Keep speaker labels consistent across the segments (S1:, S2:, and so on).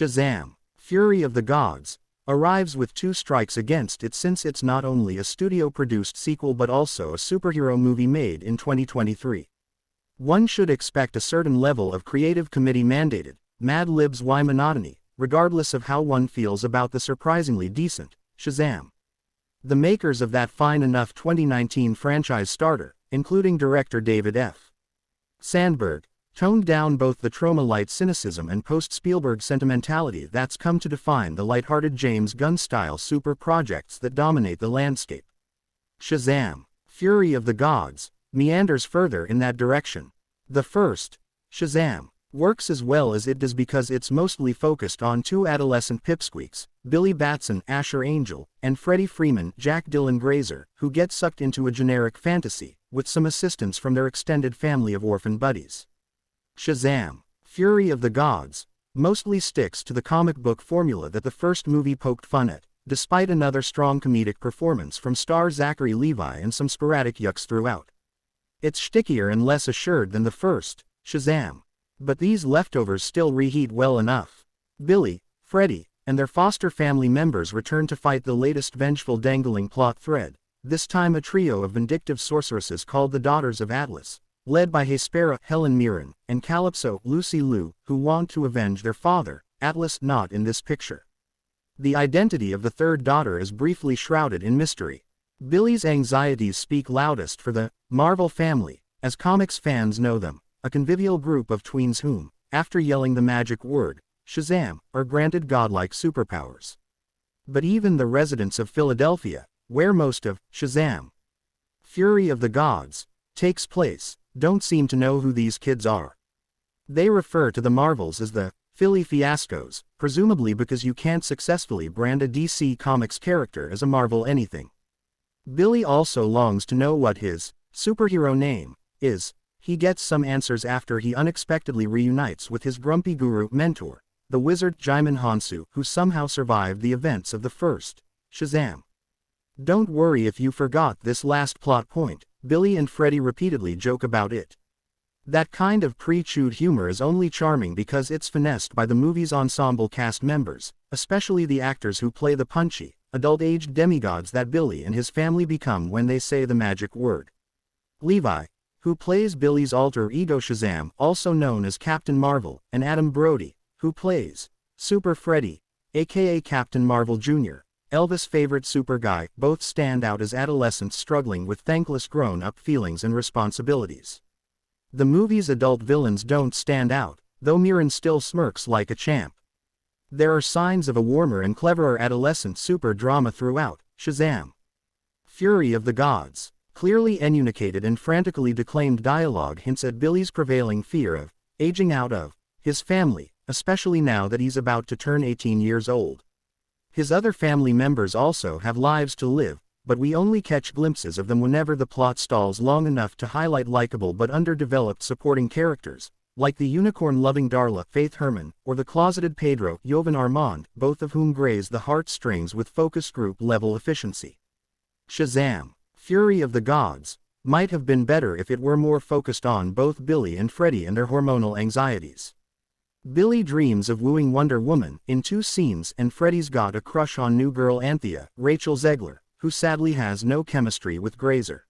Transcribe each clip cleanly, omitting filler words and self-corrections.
S1: Shazam! Fury of the Gods arrives with two strikes against it since it's not only a studio-produced sequel but also a superhero movie made in 2023. One should expect a certain level of creative committee-mandated, Mad Libs why monotony, regardless of how one feels about the surprisingly decent Shazam. The makers of that fine enough 2019 franchise starter, including director David F. Sandberg, toned down both the trauma-light cynicism and post-Spielberg sentimentality that's come to define the lighthearted James Gunn-style super projects that dominate the landscape. Shazam! Fury of the Gods meanders further in that direction. The first, Shazam, works as well as it does because it's mostly focused on two adolescent pipsqueaks, Billy Batson, Asher Angel, and Freddie Freeman, Jack Dylan Grazer, who get sucked into a generic fantasy, with some assistance from their extended family of orphan buddies. Shazam! Fury of the Gods mostly sticks to the comic book formula that the first movie poked fun at, despite another strong comedic performance from star Zachary Levi and some sporadic yucks throughout. It's shtickier and less assured than the first, Shazam. But these leftovers still reheat well enough. Billy, Freddie, and their foster family members return to fight the latest vengeful dangling plot thread, this time a trio of vindictive sorceresses called the Daughters of Atlas, led by Hespera, Helen Mirren, and Calypso, Lucy Liu, who want to avenge their father, Atlas not in this picture. The identity of the third daughter is briefly shrouded in mystery. Billy's anxieties speak loudest for the Marvel family, as comics fans know them, a convivial group of tweens whom, after yelling the magic word, Shazam, are granted godlike superpowers. But even the residents of Philadelphia, where most of Shazam! Fury of the Gods takes place, don't seem to know who these kids are. They refer to the Marvels as the Philly Fiascos, presumably because you can't successfully brand a DC Comics character as a Marvel anything. Billy also longs to know what his superhero name is. He gets some answers after he unexpectedly reunites with his grumpy guru mentor, the wizard Jaimin Hansu, who somehow survived the events of the first Shazam. Don't worry if you forgot this last plot point. Billy and Freddie repeatedly joke about it. That kind of pre-chewed humor is only charming because it's finessed by the movie's ensemble cast members, especially the actors who play the punchy, adult-aged demigods that Billy and his family become when they say the magic word. Levi, who plays Billy's alter ego Shazam, also known as Captain Marvel, and Adam Brody, who plays Super Freddy, aka Captain Marvel Jr., Elvis' favorite super guy, both stand out as adolescents struggling with thankless grown-up feelings and responsibilities. The movie's adult villains don't stand out, though Mirren still smirks like a champ. There are signs of a warmer and cleverer adolescent super drama throughout. Shazam! Fury of the Gods clearly enunciated and frantically declaimed dialogue hints at Billy's prevailing fear of aging out of his family, especially now that he's about to turn 18 years old. His other family members also have lives to live, but we only catch glimpses of them whenever the plot stalls long enough to highlight likable but underdeveloped supporting characters, like the unicorn-loving Darla, Faith Herman, or the closeted Pedro, Jovan Armand, both of whom graze the heartstrings with focus group-level efficiency. Shazam! Fury of the Gods might have been better if it were more focused on both Billy and Freddie and their hormonal anxieties. Billy dreams of wooing Wonder Woman in 2 scenes and Freddie's got a crush on new girl Anthea, Rachel Zegler, who sadly has no chemistry with Grazer.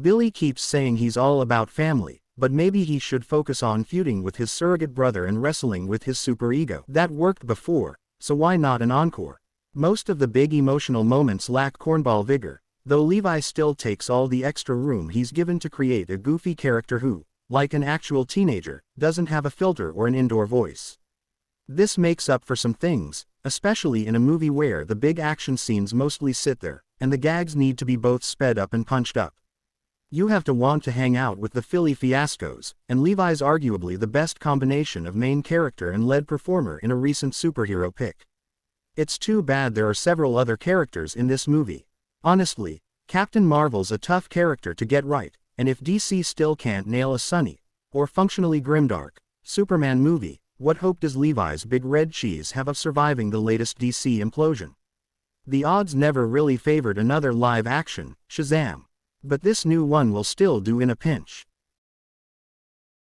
S1: Billy keeps saying he's all about family, but maybe he should focus on feuding with his surrogate brother and wrestling with his superego. That worked before, so why not an encore? Most of the big emotional moments lack cornball vigor, though Levi still takes all the extra room he's given to create a goofy character who, like an actual teenager, doesn't have a filter or an indoor voice. This makes up for some things, especially in a movie where the big action scenes mostly sit there, and the gags need to be both sped up and punched up. You have to want to hang out with the Philly Fiascos, and Levi's arguably the best combination of main character and lead performer in a recent superhero pick. It's too bad there are several other characters in this movie. Honestly, Captain Marvel's a tough character to get right, and if DC still can't nail a sunny, or functionally grimdark, Superman movie, what hope does Levi's big red cheese have of surviving the latest DC implosion? The odds never really favored another live-action Shazam. But this new one will still do in a pinch.